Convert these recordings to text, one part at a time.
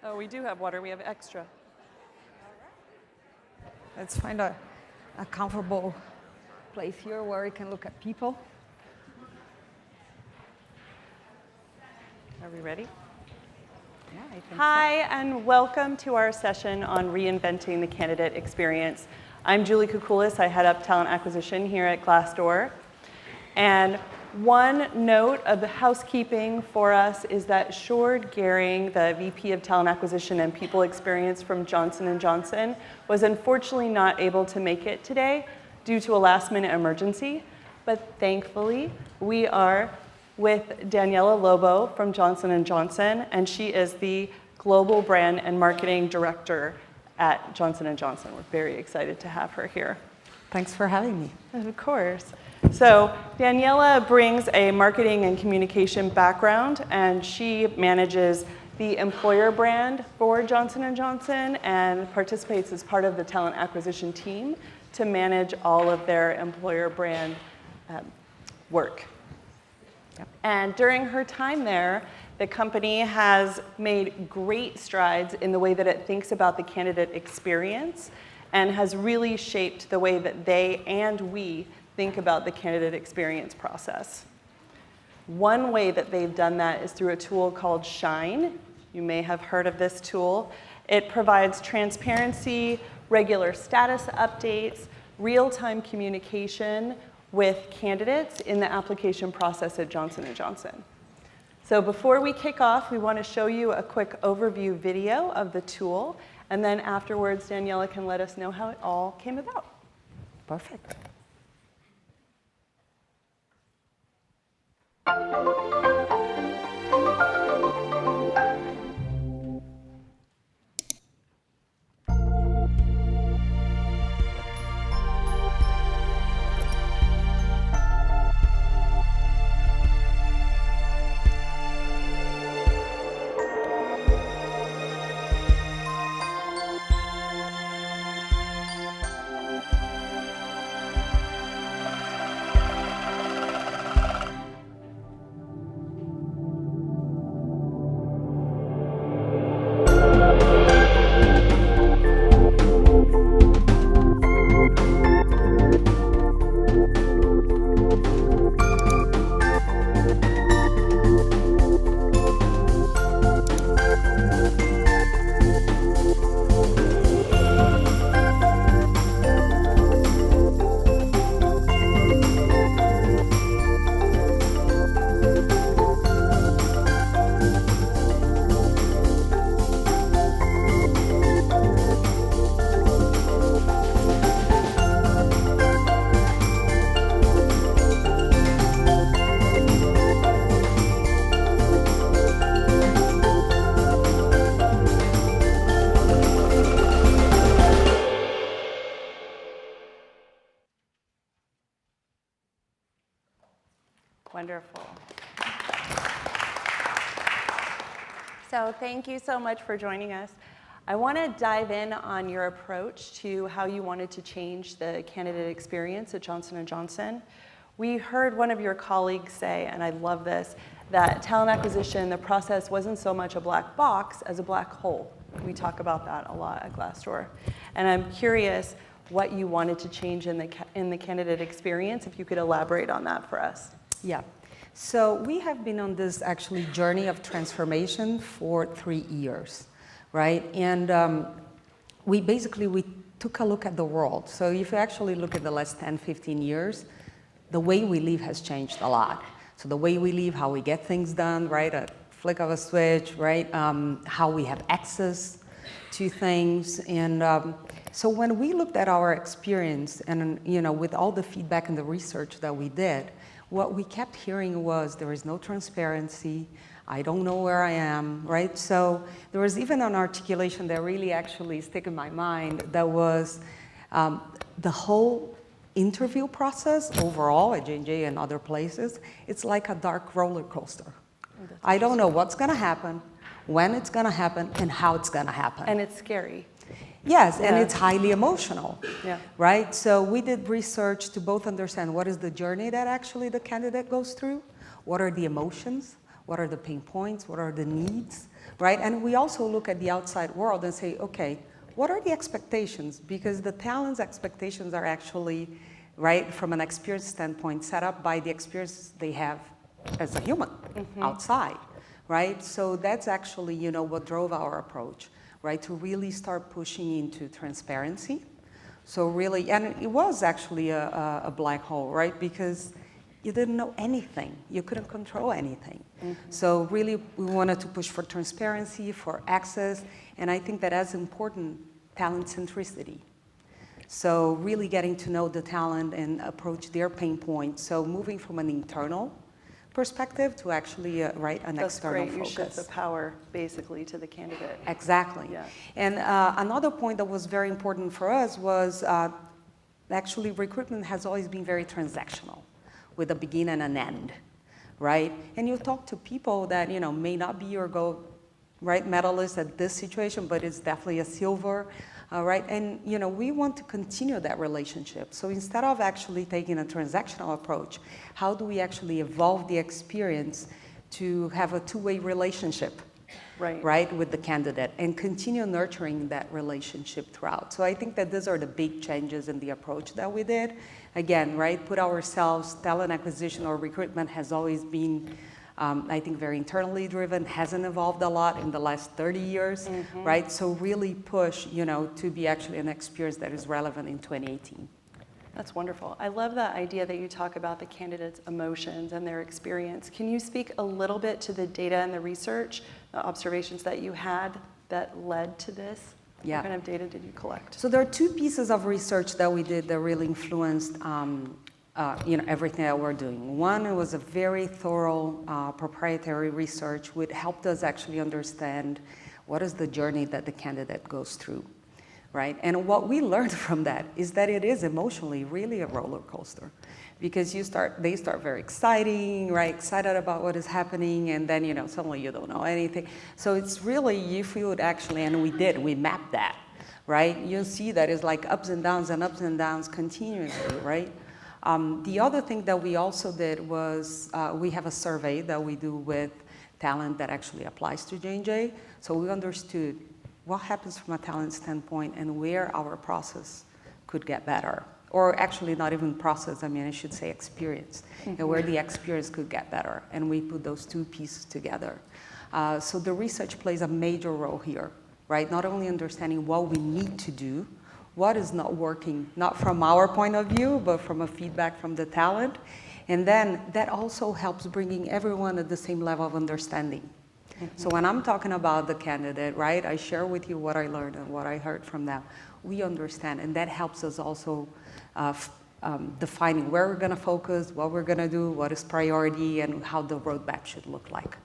Oh, we do have water. We have extra. Let's find a comfortable place here where we can look at people. Are we ready? Yeah, I think Hi, and welcome to our session on reinventing the candidate experience. I'm Julie Kukulis. I head up talent acquisition here at Glassdoor. And one note of the housekeeping for us is that Shord Gehring, the VP of Talent Acquisition and People Experience from Johnson & Johnson, was unfortunately not able to make it today due to a last-minute emergency. But thankfully, we are with Daniela Lobo from Johnson & Johnson, and she is the Global Brand and Marketing Director at Johnson & Johnson. We're very excited to have her here. Thanks for having me. Of course. So Daniela brings a marketing and communication background, and she manages the employer brand for Johnson & Johnson and participates as part of the talent acquisition team to manage all of their employer brand work. Yep. And during her time there, the company has made great strides in the way that it thinks about the candidate experience and has really shaped the way that they and we think about the candidate experience process. One way that they've done that is through a tool called Shine. You may have heard of this tool. It provides transparency, regular status updates, real-time communication with candidates in the application process at Johnson & Johnson. So before we kick off, we want to show you a quick overview video of the tool, and then afterwards, Daniela can let us know how it all came about. Perfect. Wonderful. So thank you so much for joining us. I want to dive in on your approach to how you wanted to change the candidate experience at Johnson & Johnson. We heard one of your colleagues say, and I love this, that talent acquisition, the process wasn't so much a black box as a black hole. We talk about that a lot at Glassdoor. And I'm curious what you wanted to change in the candidate experience, if you could elaborate on that for us. Yeah. So we have been on this actually journey of transformation for 3 years, right? And we took a look at the world. So if you actually look at the last 10, 15 years, the way we live has changed a lot. So the way we live, how we get things done, right? A flick of a switch, right? How we have access to things. And so when we looked at our experience and, with all the feedback and the research that we did, what we kept hearing was there is no transparency, I don't know where I am, right? So there was even an articulation that really actually stuck in my mind that was the whole interview process overall at J&J and other places, it's like a dark roller coaster. I don't know what's gonna happen, when it's gonna happen, and how it's gonna happen. And it's scary. Yes, and it's highly emotional, Yeah. right? So we did research to both understand what is the journey that actually the candidate goes through, what are the emotions, what are the pain points, what are the needs, right? And we also look at the outside world and say, okay, what are the expectations? Because the talent's expectations are actually, right, from an experience standpoint, set up by the experiences they have as a human outside, right? So that's actually, you know, what drove our approach, right, to really start pushing into transparency. So really, and it was actually a black hole, right, because you didn't know anything. You couldn't control anything. So really, we wanted to push for transparency, for access, and I think that as important, talent centricity. So really getting to know the talent and approach their pain points. So moving from an internal perspective to actually, right, an external focus. You shift the power, basically, to the candidate. Exactly. Yeah. And another point that was very important for us was actually recruitment has always been very transactional, with a begin and an end, right? And you talk to people that, you know, may not be your gold, right, medalist at this situation, but it's definitely a silver, right? And, you know, we want to continue that relationship. So instead of actually taking a transactional approach, how do we actually evolve the experience to have a two-way relationship, right, with the candidate and continue nurturing that relationship throughout? So I think that these are the big changes in the approach that we did. Again, right, put ourselves, talent acquisition or recruitment has always been, I think, very internally driven, hasn't evolved a lot in the last 30 years, right? So really push, you know, to be actually an experience that is relevant in 2018. That's wonderful. I love that idea that you talk about the candidates' emotions and their experience. Can you speak a little bit to the data and the research, the observations that you had that led to this? Yeah. What kind of data did you collect? So there are two pieces of research that we did that really influenced you know, everything that we're doing. One, it was a very thorough proprietary research which helped us actually understand what is the journey that the candidate goes through, right? And what we learned from that is that it is emotionally really a roller coaster, because they start very exciting, right? Excited about what is happening, and then, you know, suddenly you don't know anything. So it's really, you feel it actually, and we mapped that, right? You'll see that it's like ups and downs continuously, right? The other thing that we also did was we have a survey that we do with talent that actually applies to J&J. So we understood what happens from a talent standpoint and where our process could get better. Or actually not even process, I mean, I should say experience, and where the experience could get better. And we put those two pieces together. So the research plays a major role here, right? Not only understanding what we need to do, what is not working, not from our point of view, but from a feedback from the talent. And then that also helps bringing everyone at the same level of understanding. So when I'm talking about the candidate, right, I share with you what I learned and what I heard from them. We understand, and that helps us also defining where we're going to focus, what we're going to do, what is priority, and how the roadmap should look like.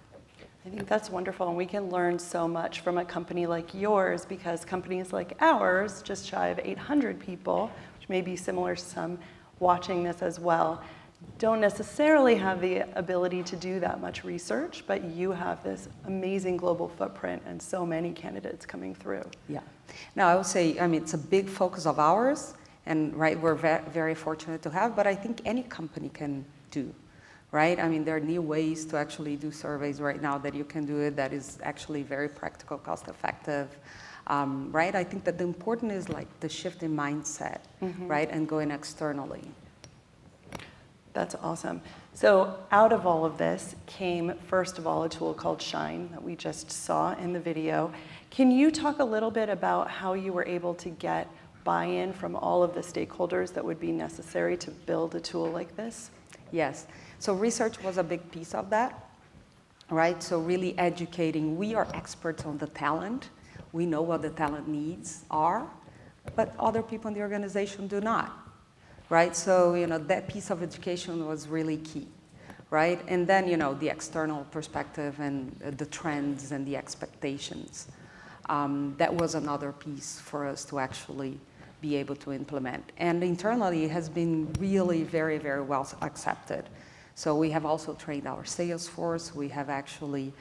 I think that's wonderful, and we can learn so much from a company like yours, because companies like ours, just shy of 800 people, which may be similar to some watching this as well, don't necessarily have the ability to do that much research, but you have this amazing global footprint and so many candidates coming through. Yeah. Now, I would say, I mean, it's a big focus of ours, and right, we're very fortunate to have, but I think any company can do. Right? I mean, there are new ways to actually do surveys right now that you can do it that is actually very practical, cost effective, right? I think that the important is like the shift in mindset, right? And going externally. That's awesome. So out of all of this came, first of all, a tool called Shine that we just saw in the video. Can you talk a little bit about how you were able to get buy-in from all of the stakeholders that would be necessary to build a tool like this? Yes. So research was a big piece of that, right? So really educating. We are experts on the talent. We know what the talent needs are, but other people in the organization do not, right? So, you know, that piece of education was really key, right? And then, you know, the external perspective and the trends and the expectations. That was another piece for us to actually be able to implement. And internally, it has been really very, very well accepted. So we have also trained our sales force. We have actually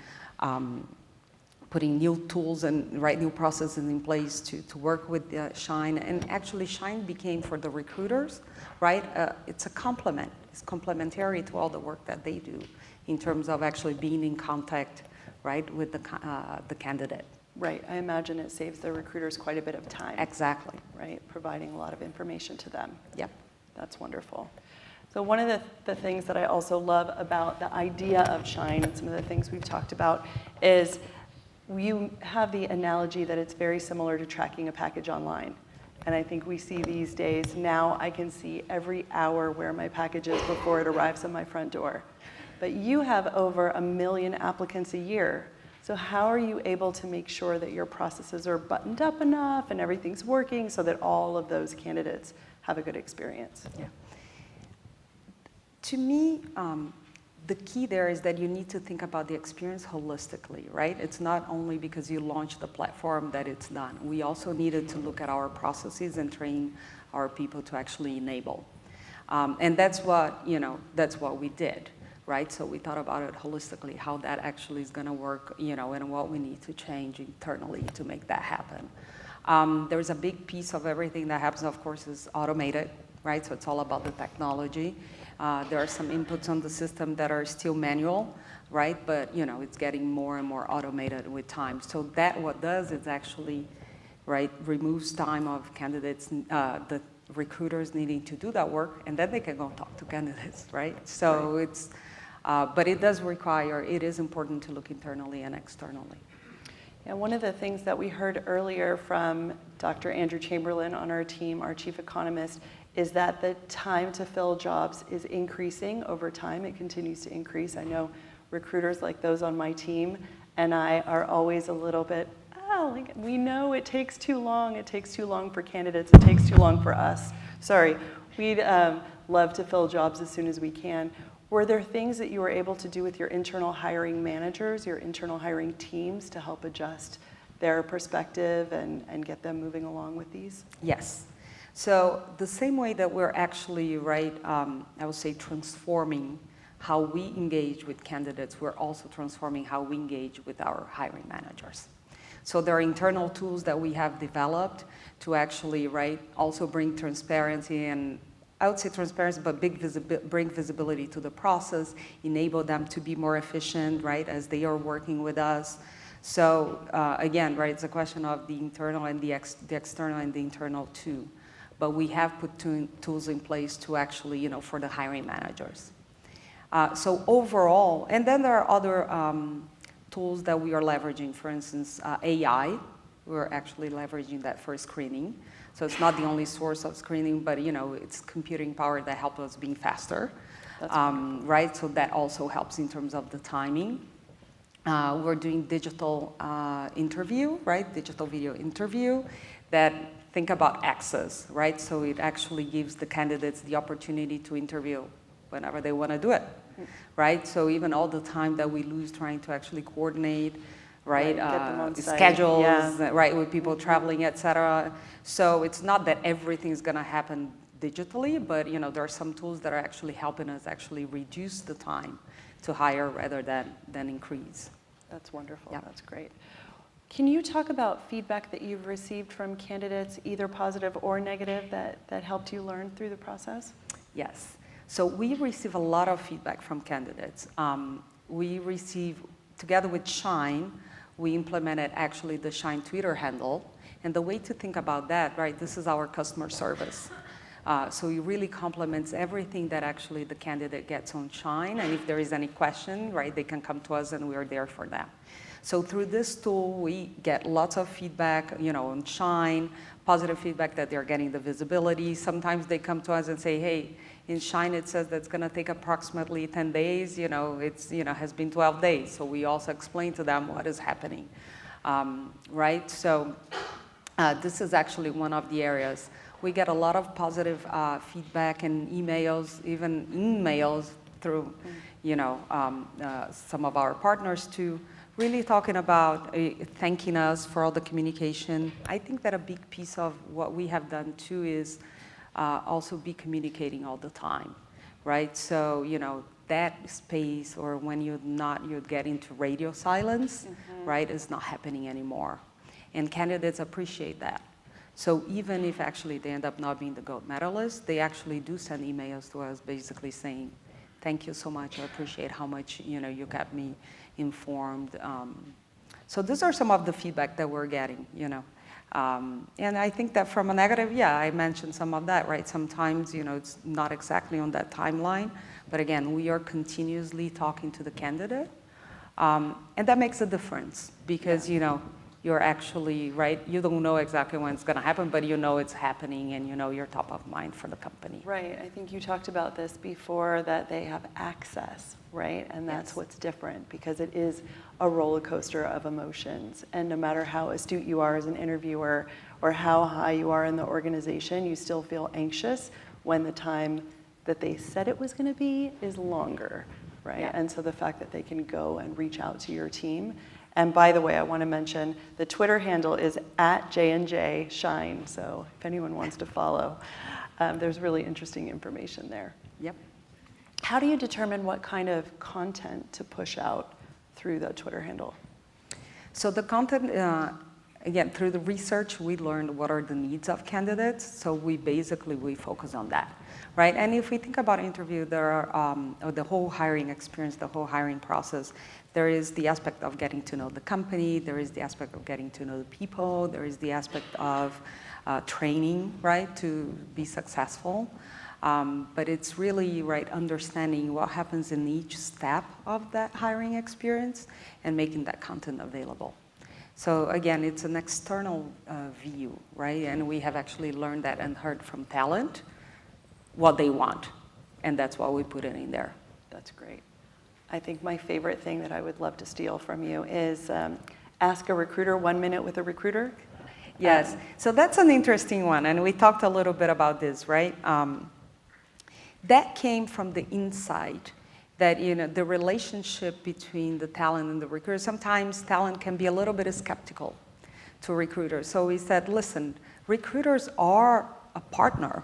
putting new tools and new processes in place to work with Shine. And actually, Shine became for the recruiters, right? It's a complement. It's complementary to all the work that they do in terms of actually being in contact, right, with the candidate. Right. I imagine it saves the recruiters quite a bit of time. Exactly. Right. Providing a lot of information to them. Yep. That's wonderful. So one of the things that I also love about the idea of Shine and some of the things we've talked about is you have the analogy that it's very similar to tracking a package online. And I think we see these days, now I can see every hour where my package is before it arrives at my front door. But you have over 1 million applicants a year. So how are you able to make sure that your processes are buttoned up enough and everything's working so that all of those candidates have a good experience? Yeah. To me, the key there is that you need to think about the experience holistically, right? It's not only because you launched the platform that it's done. We also needed to look at our processes and train our people to actually enable. And that's what we did, right? So we thought about it holistically, how that actually is going to work, and what we need to change internally to make that happen. There's a big piece of everything that happens, of course, is automated, right? So it's all about the technology. There are some inputs on the system that are still manual, right? But it's getting more and more automated with time. So that what does is actually, right, removes time of candidates, the recruiters needing to do that work, and then they can go talk to candidates, right? So it's, but it does require, it is important to look internally and externally. And one of the things that we heard earlier from Dr. Andrew Chamberlain on our team, our chief economist, is that the time to fill jobs is increasing over time. It continues to increase. I know recruiters like those on my team and I are always a little bit, we know it takes too long. It takes too long for candidates. It takes too long for us. Sorry, we'd love to fill jobs as soon as we can. Were there things that you were able to do with your internal hiring managers, your internal hiring teams to help adjust their perspective and get them moving along with these? Yes. So the same way that we're actually, right, I would say transforming how we engage with candidates, we're also transforming how we engage with our hiring managers. So there are internal tools that we have developed to actually, right, also bring transparency and I would say transparency, but bring visibility to the process, enable them to be more efficient, right, as they are working with us. So again, right, it's a question of the internal and the external and the internal too. But we have put tools in place to actually, for the hiring managers. So overall, and then there are other tools that we are leveraging. For instance, AI, we're actually leveraging that for screening. So it's not the only source of screening, but it's computing power that helps us being faster, right? So that also helps in terms of the timing. We're doing digital interview, right? Digital video interview that think about access, right? So it actually gives the candidates the opportunity to interview whenever they want to do it, right? So even all the time that we lose trying to actually coordinate, right? Schedules, yeah. Right, with people traveling, et cetera. So it's not that everything is going to happen digitally, but there are some tools that are actually helping us actually reduce the time to hire rather than increase. That's wonderful. Yeah. That's great. Can you talk about feedback that you've received from candidates, either positive or negative, that helped you learn through the process? Yes. So we receive a lot of feedback from candidates. We receive, together with Shine, we implemented actually the Shine Twitter handle. And the way to think about that, right, this is our customer service. So it really complements everything that actually the candidate gets on Shine. And if there is any question, right, they can come to us and we are there for them. So through this tool, we get lots of feedback, on Shine, positive feedback that they're getting the visibility. Sometimes they come to us and say, hey, in Shine it says that's going to take approximately 10 days. It's has been 12 days. So we also explain to them what is happening, right? So this is actually one of the areas. We get a lot of positive feedback and emails, even emails through, some of our partners too. Really talking about thanking us for all the communication. I think that a big piece of what we have done too is also be communicating all the time, right? So, that space or when you get into radio silence, right, is not happening anymore. And candidates appreciate that. So even if actually they end up not being the gold medalist, they actually do send emails to us basically saying, thank you so much. I appreciate how much, you kept me informed. So those are some of the feedback that we're getting, And I think that from a negative, yeah, I mentioned some of that, right? Sometimes, it's not exactly on that timeline. But again, we are continuously talking to the candidate. And that makes a difference because, you're actually, right, you don't know exactly when it's going to happen, but it's happening and you're top of mind for the company. Right. I think you talked about this before, that they have access, right? And that's Yes. what's different, because it is a roller coaster of emotions. And no matter how astute you are as an interviewer or how high you are in the organization, you still feel anxious when the time that they said it was going to be is longer, right? Yeah. And so the fact that they can go and reach out to your team. And by the way, I want to mention the Twitter handle is @J&J Shine. So if anyone wants to follow, there's really interesting information there. Yep. How do you determine what kind of content to push out through the Twitter handle? So the content, again, through the research, we learned what are the needs of candidates. So we focus on that, right? And if we think about interview, there are the whole hiring experience, the whole hiring process. There is the aspect of getting to know the company. There is the aspect of getting to know the people. There is the aspect of training, right, to be successful. But it's really, right, understanding what happens in each step of that hiring experience and making that content available. So again, it's an external view, right? And we have actually learned that and heard from talent what they want. And that's why we put it in there. That's great. I think my favorite thing that I would love to steal from you is ask a recruiter 1 minute with a recruiter. Yes, so that's an interesting one. And we talked a little bit about this, right? That came from the insight that, the relationship between the talent and the recruiter. Sometimes talent can be a little bit skeptical to recruiters. So we said, listen, recruiters are a partner,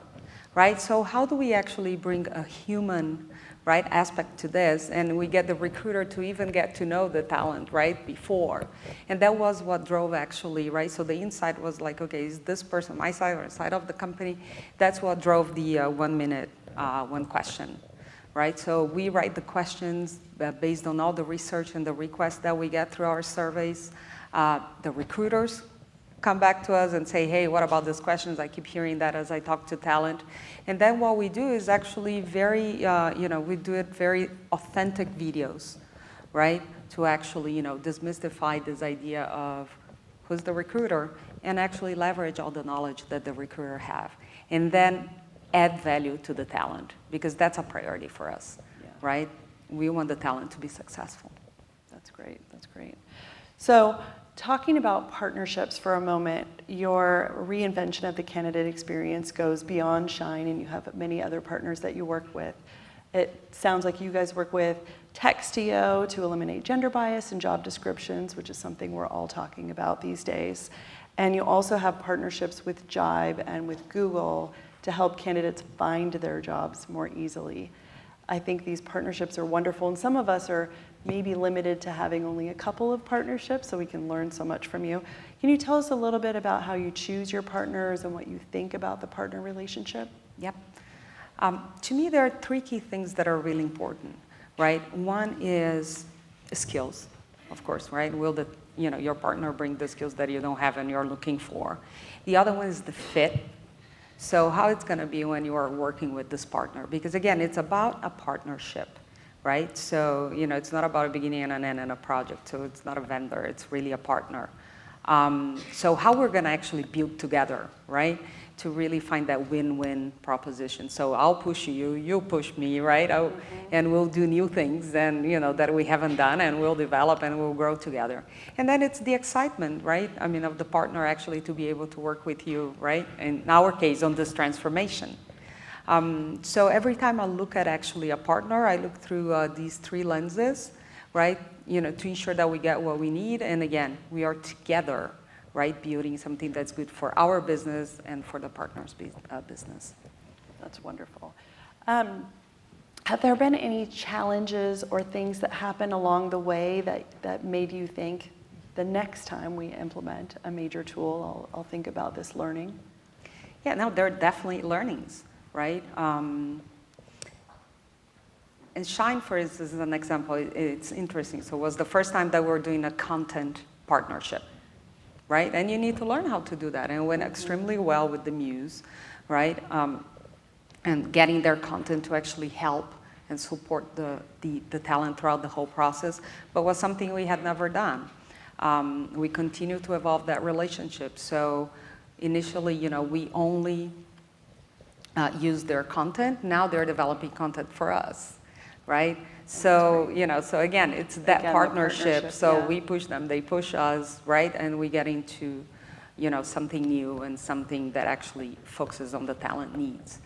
right? So how do we actually bring a human, right, aspect to this? And we get the recruiter to even get to know the talent, right, before. And that was what drove actually, right? So the insight was like, okay, is this person my side or side of the company? That's what drove the 1 minute, one question, right? So we write the questions based on all the research and the requests that we get through our surveys. The recruiters come back to us and say, hey, what about these questions? I keep hearing that as I talk to talent. And then what we do is actually very, we do it very authentic videos, right? To actually, demystify this idea of who's the recruiter and actually leverage all the knowledge that the recruiter have. And then add value to the talent, because that's a priority for us, right? We want the talent to be successful. That's great, that's great. So talking about partnerships for a moment, your reinvention of the candidate experience goes beyond Shine, and you have many other partners that you work with. It sounds like you guys work with Textio to eliminate gender bias in job descriptions, which is something we're all talking about these days. And you also have partnerships with Jive and with Google to help candidates find their jobs more easily. I think these partnerships are wonderful, and some of us are maybe limited to having only a couple of partnerships, so we can learn so much from you. Can you tell us a little bit about how you choose your partners and what you think about the partner relationship? Yep. To me, there are 3 key things that are really important, right? One is skills, of course, right? Will your partner bring the skills that you don't have and you're looking for? The other one is the fit. So how it's going to be when you are working with this partner. Because again, it's about a partnership, right? So, it's not about a beginning and an end and a project. So it's not a vendor, it's really a partner. So how we're going to actually build together, right? To really find that win-win proposition. So I'll push you, you push me, right? And we'll do new things and, that we haven't done, and we'll develop and we'll grow together. And then it's the excitement, right? I mean, of the partner actually to be able to work with you, right? In our case, on this transformation. So every time I look at actually a partner, I look through these 3 lenses, right? To ensure that we get what we need. And again, we are together, right, building something that's good for our business and for the partner's business. That's wonderful. Have there been any challenges or things that happened along the way that made you think the next time we implement a major tool, I'll think about this learning? Yeah, no, there are definitely learnings, right? and Shine, for instance, is an example. It's interesting. So it was the first time that we're doing a content partnership, right? And you need to learn how to do that. And it went extremely well with the Muse, right? And getting their content to actually help and support the talent throughout the whole process, but was something we had never done. We continue to evolve that relationship. So initially, we only use their content. Now they're developing content for us, right? So, so again, it's that partnership. So we push them, they push us, right? And we get into, something new and something that actually focuses on the talent needs.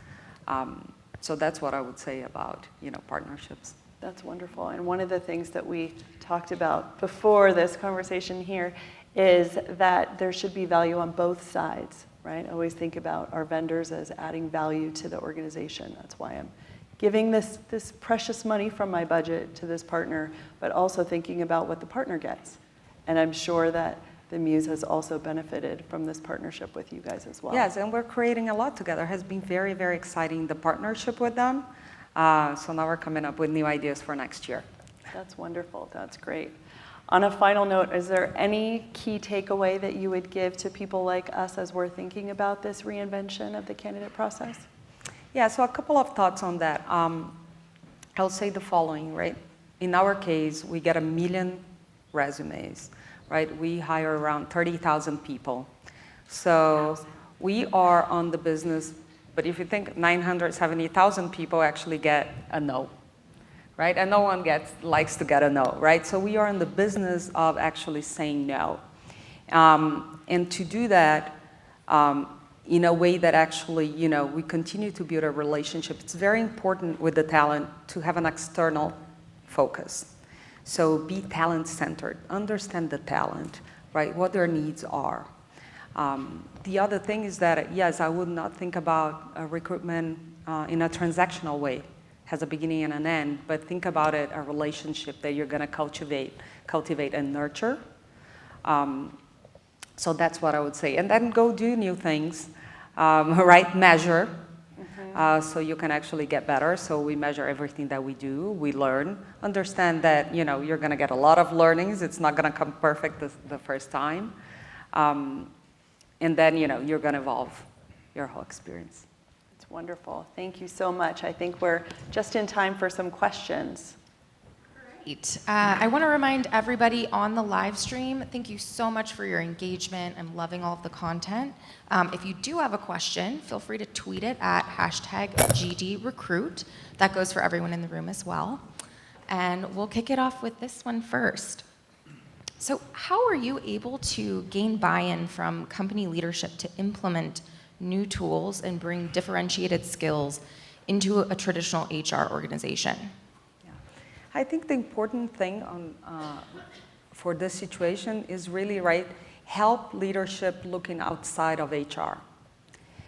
So that's what I would say about, partnerships. That's wonderful. And one of the things that we talked about before this conversation here is that there should be value on both sides, right? I always think about our vendors as adding value to the organization. That's why I'm giving this precious money from my budget to this partner, but also thinking about what the partner gets. And I'm sure that the Muse has also benefited from this partnership with you guys as well. Yes, and we're creating a lot together. It has been very, very exciting, the partnership with them. So now we're coming up with new ideas for next year. That's wonderful. That's great. On a final note, is there any key takeaway that you would give to people like us as we're thinking about this reinvention of the candidate process? Yeah, so a couple of thoughts on that. I'll say the following, right? In our case, we get 1 million resumes, right? We hire around 30,000 people. So we are on the business, but if you think 970,000 people actually get a no, right? And no one likes to get a no, right? So we are in the business of actually saying no. And to do that in a way that actually, we continue to build a relationship. It's very important with the talent to have an external focus. So be talent-centered, understand the talent, right? What their needs are. The other thing is that, yes, I would not think about recruitment in a transactional way. Has a beginning and an end, but think about it, a relationship that you're gonna cultivate and nurture. So that's what I would say. And then go do new things, right? Measure, so you can actually get better. So we measure everything that we do, we learn. Understand that, you're gonna get a lot of learnings. It's not gonna come perfect the first time. And then, you're gonna evolve your whole experience. It's wonderful. Thank you so much. I think we're just in time for some questions. Great. I want to remind everybody on the live stream, thank you so much for your engagement. I'm loving all of the content. If you do have a question, feel free to tweet it at #GDRecruit. That goes for everyone in the room as well. And we'll kick it off with this one first. So how are you able to gain buy-in from company leadership to implement new tools and bring differentiated skills into a traditional HR organization? Yeah. I think the important thing for this situation is really, right, help leadership looking outside of HR.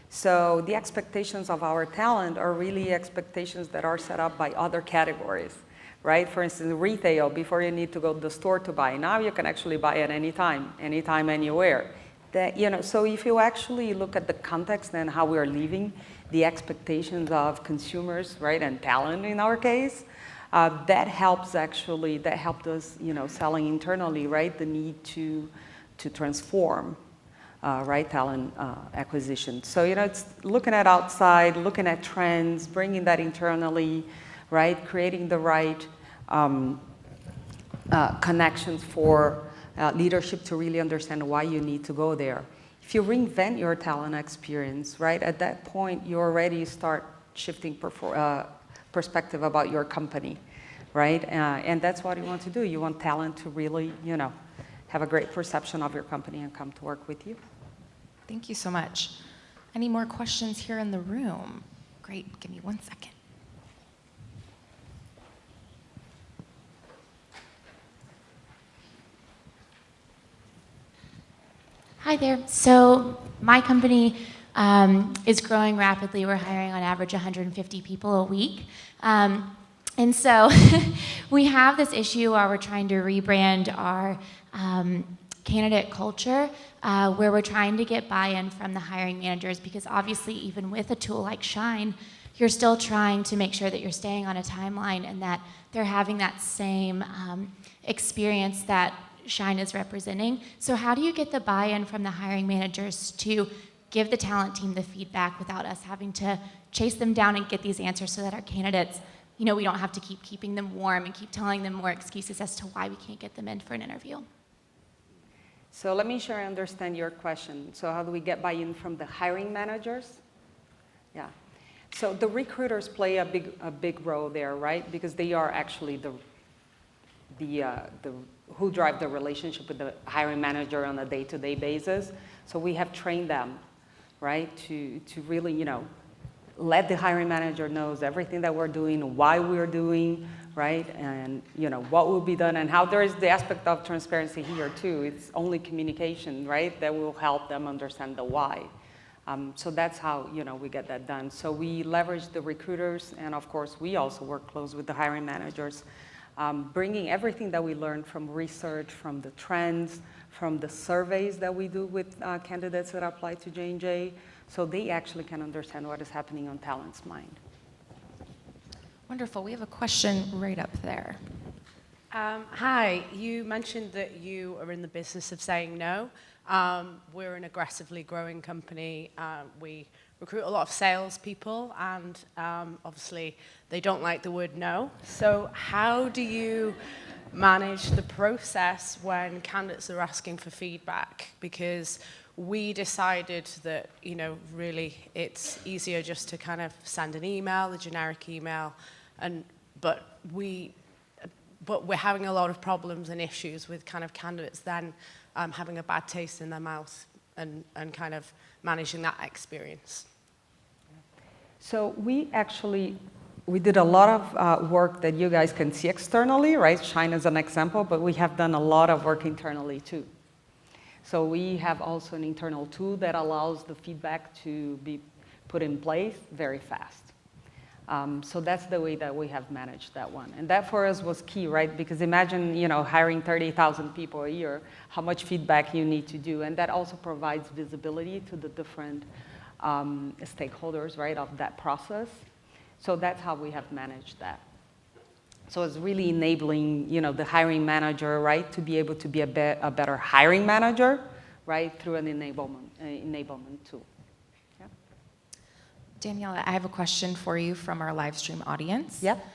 So the expectations of our talent are really expectations that are set up by other categories, right? For instance, retail, before you need to go to the store to buy. Now you can actually buy at any time, anywhere. That, so if you actually look at the context and how we are living, the expectations of consumers, right, and talent in our case, that helped us, selling internally, right, the need to transform, right, talent acquisition. So, it's looking at outside, looking at trends, bringing that internally, right, creating the right connections for leadership to really understand why you need to go there. If you reinvent your talent experience, right, at that point you already start shifting perspective about your company, right? And that's what you want to do. You want talent to really, have a great perception of your company and come to work with you. Thank you so much. Any more questions here in the room? Great, give me 1 second. Hi there. So my company is growing rapidly. We're hiring on average 150 people a week. And so we have this issue where we're trying to rebrand our candidate culture, where we're trying to get buy-in from the hiring managers, because obviously even with a tool like Shine, you're still trying to make sure that you're staying on a timeline and that they're having that same experience that Shine is representing. So how do you get the buy-in from the hiring managers to give the talent team the feedback without us having to chase them down and get these answers so that our candidates, we don't have to keep keeping them warm and keep telling them more excuses as to why we can't get them in for an interview? So let me sure I understand your question. So how do we get buy-in from the hiring managers? Yeah. So the recruiters play a big role there, right? Because they are actually the who drive the relationship with the hiring manager on a day-to-day basis. So we have trained them, right, to really, let the hiring manager knows everything that we're doing, why we're doing, right, and what will be done, and how there is the aspect of transparency here too. It's only communication, right, that will help them understand the why. So that's how we get that done. So we leverage the recruiters, and of course we also work close with the hiring managers, bringing everything that we learned from research, from the trends, from the surveys that we do with candidates that apply to J&J, so they actually can understand what is happening on talent's mind. Wonderful. We have a question right up there. Hi, you mentioned that you are in the business of saying no. We're an aggressively growing company. We recruit a lot of salespeople, and obviously they don't like the word no. So how do you manage the process when candidates are asking for feedback? Because we decided that, really it's easier just to kind of send an email, a generic email, but we're having a lot of problems and issues with kind of candidates then having a bad taste in their mouth and kind of managing that experience. So we did a lot of work that you guys can see externally, right? Shine is an example, but we have done a lot of work internally too. So we have also an internal tool that allows the feedback to be put in place very fast. So that's the way that we have managed that one. And that for us was key, right? Because imagine, hiring 30,000 people a year, how much feedback you need to do. And that also provides visibility to the different stakeholders, right, of that process. So that's how we have managed that. So it's really enabling, the hiring manager, right, to be able to be a better hiring manager, right, through an enablement tool. Yeah. Daniela, I have a question for you from our live stream audience. Yep.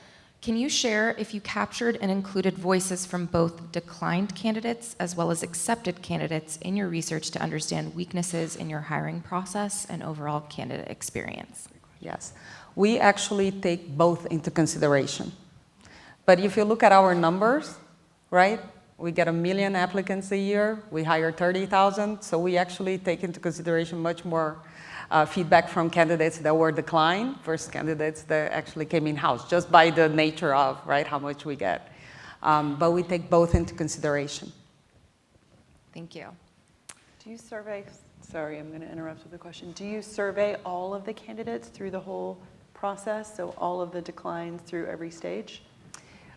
Can you share if you captured and included voices from both declined candidates as well as accepted candidates in your research to understand weaknesses in your hiring process and overall candidate experience? Yes. We actually take both into consideration. But if you look at our numbers, right, we get 1 million applicants a year, we hire 30,000, so we actually take into consideration much more feedback from candidates that were declined versus candidates that actually came in-house, just by the nature of, right, how much we get. But we take both into consideration. Thank you. Do you survey, sorry, I'm going to interrupt with a question. Do you survey all of the candidates through the whole process, so all of the declines through every stage?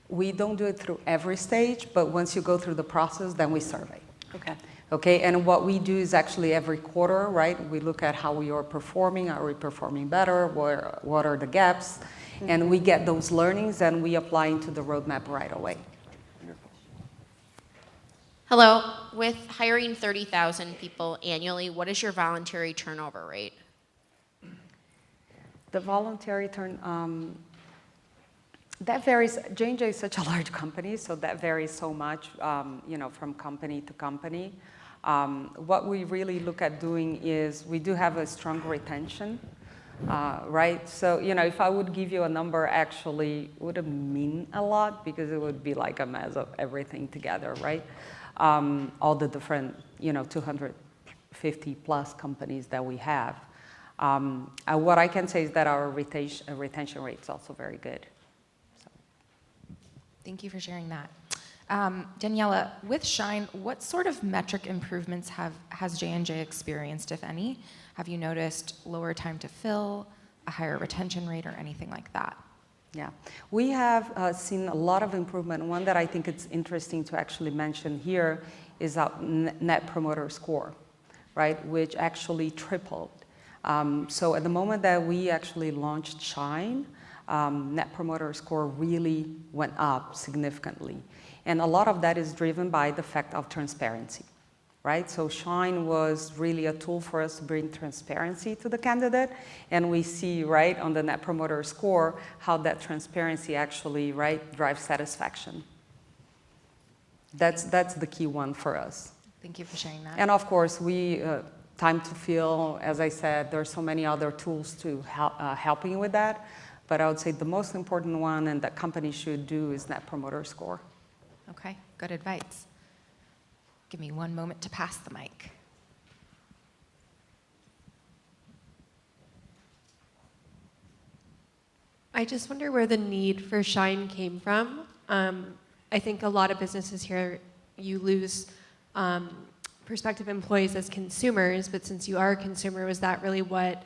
We don't do it through every stage, but once you go through the process, then we survey. Okay. Okay, and what we do is actually every quarter, right, we look at how we are performing. Are we performing better? What are the gaps? Mm-hmm. And we get those learnings and we apply into the roadmap right away. Wonderful. Hello. With hiring 30,000 people annually, what is your voluntary turnover rate? The voluntary that varies. J&J is such a large company, so that varies so much, from company to company. What we really look at doing is we do have a strong retention, right? So, if I would give you a number, actually wouldn't mean a lot because it would be like a mess of everything together, right? All the different, 250 plus companies that we have. What I can say is that our retention rate is also very good. Thank you for sharing that. Daniela, with Shine, what sort of metric improvements has J&J experienced, if any? Have you noticed lower time to fill, a higher retention rate, or anything like that? Yeah, we have seen a lot of improvement. One that I think it's interesting to actually mention here is our Net Promoter Score, right, which actually tripled So at the moment that we actually launched Shine, Net Promoter Score really went up significantly. And a lot of that is driven by the fact of transparency, right? So Shine was really a tool for us to bring transparency to the candidate. And we see, right, on the Net Promoter Score, how that transparency actually, right, drives satisfaction. That's the key one for us. Thank you for sharing that. And of course, time to fill, as I said, there are so many other tools to helping with that. But I would say the most important one and that companies should do is Net Promoter Score. Okay, good advice. Give me one moment to pass the mic. I just wonder where the need for Shine came from. I think a lot of businesses here, you lose prospective employees as consumers, but since you are a consumer, was that really what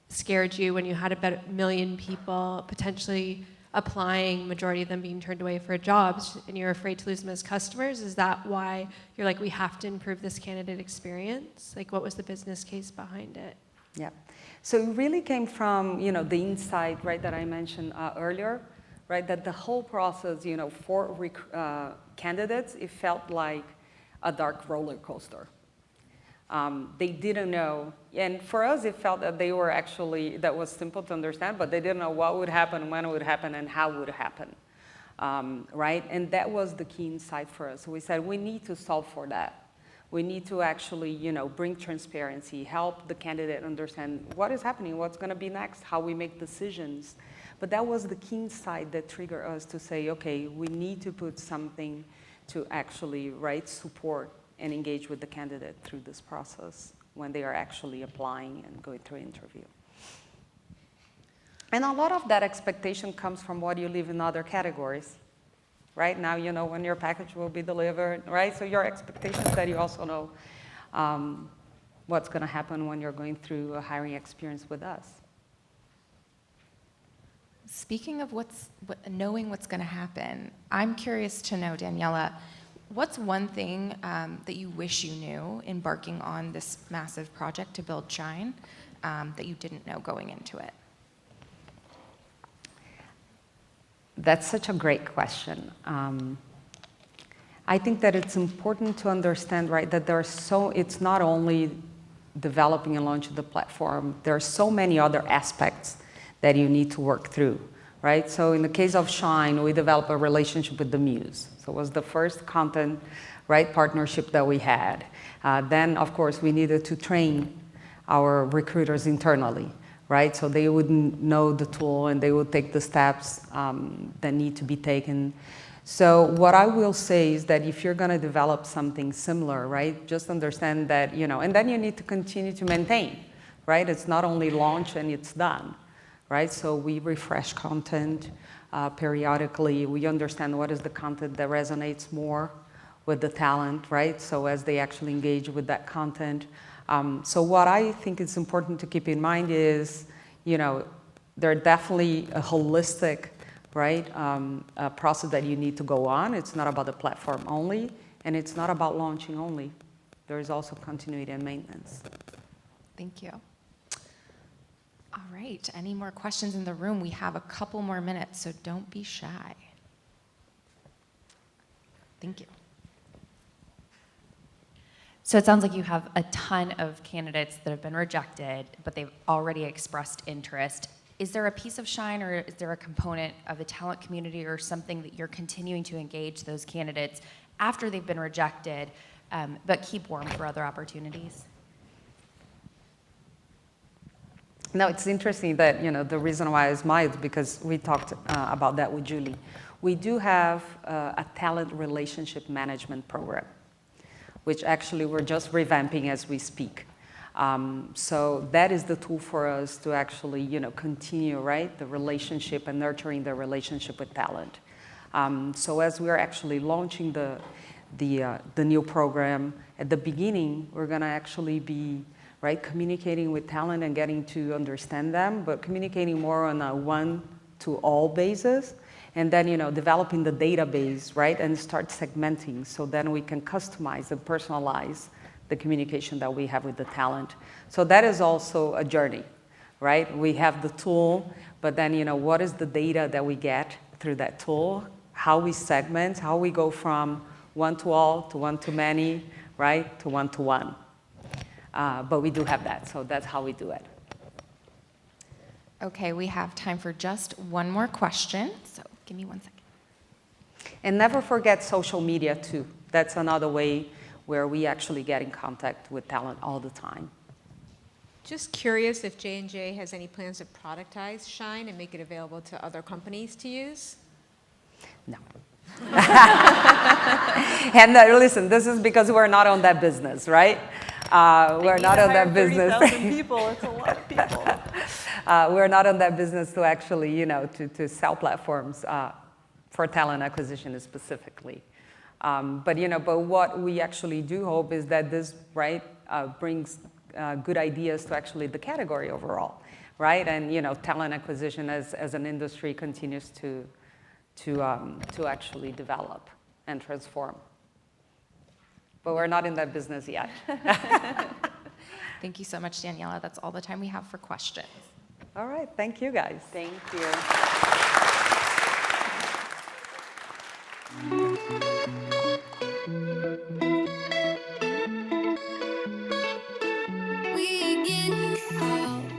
scared you when you had about 1 million people potentially applying, majority of them being turned away for jobs, and you're afraid to lose them as customers? Is that why you're like, we have to improve this candidate experience? Like, what was the business case behind it? Yeah. So it really came from, the insight, right, that I mentioned earlier, right, that the whole process, for candidates, it felt like a dark roller coaster. They didn't know, and for us, it felt that they were actually, that was simple to understand, but they didn't know what would happen, when it would happen, and how it would happen, right? And that was the key insight for us. So we said, we need to solve for that. We need to actually, bring transparency, help the candidate understand what is happening, what's going to be next, how we make decisions. But that was the key insight that triggered us to say, okay, we need to put something to actually, right, support and engage with the candidate through this process when they are actually applying and going through an interview. And a lot of that expectation comes from what you live in other categories. Right now, you know when your package will be delivered, right? So your expectation is that you also know what's going to happen when you're going through a hiring experience with us. Speaking of knowing what's going to happen, I'm curious to know, Daniela, what's one thing that you wish you knew embarking on this massive project to build Shine that you didn't know going into it? That's such a great question. I think that it's important to understand, right, that it's not only developing and launching the platform, there are so many other aspects that you need to work through, right? So in the case of Shine, we developed a relationship with the Muse. So it was the first content, right, partnership that we had. Then, of course, we needed to train our recruiters internally, right? So they would know the tool and they would take the steps that need to be taken. So what I will say is that if you're going to develop something similar, right, just understand that, and then you need to continue to maintain, right? It's not only launch and it's done, right? So we refresh content periodically. We understand what is the content that resonates more with the talent, right? So as they actually engage with that content. So what I think is important to keep in mind is, there are definitely a holistic, right, process that you need to go on. It's not about the platform only, and it's not about launching only. There is also continuity and maintenance. Thank you. All right, any more questions in the room? We have a couple more minutes, so don't be shy. Thank you. So it sounds like you have a ton of candidates that have been rejected, but they've already expressed interest. Is there a piece of Shine, or is there a component of the talent community or something that you're continuing to engage those candidates after they've been rejected, but keep warm for other opportunities? No, it's interesting that, the reason why I smiled, because we talked about that with Julie. We do have a talent relationship management program, which actually we're just revamping as we speak. So that is the tool for us to actually, continue, right, the relationship and nurturing the relationship with talent. So as we're actually launching the new program, at the beginning, we're going to actually be, right, communicating with talent and getting to understand them, but communicating more on a one-to-all basis. And then, developing the database, right, and start segmenting, so then we can customize and personalize the communication that we have with the talent. So that is also a journey, right? We have the tool, but then, what is the data that we get through that tool? How we segment, how we go from one-to-all to one-to-many, right, to one-to-one. But we do have that, so that's how we do it. Okay, we have time for just one more question, so give me 1 second. And never forget social media too. That's another way where we actually get in contact with talent all the time. Just curious if J&J has any plans to productize Shine and make it available to other companies to use? No. And listen, this is because we're not on that business, right? We're not on that business. 30,000 people, it's a lot of people. We're not on that business to actually, to sell platforms for talent acquisition specifically. But what we actually do hope is that this, right, brings good ideas to actually the category overall, right? And, talent acquisition as an industry continues to actually develop and transform. But we're not in that business yet. Thank you so much, Daniela. That's all the time we have for questions. All right, thank you guys. Thank you.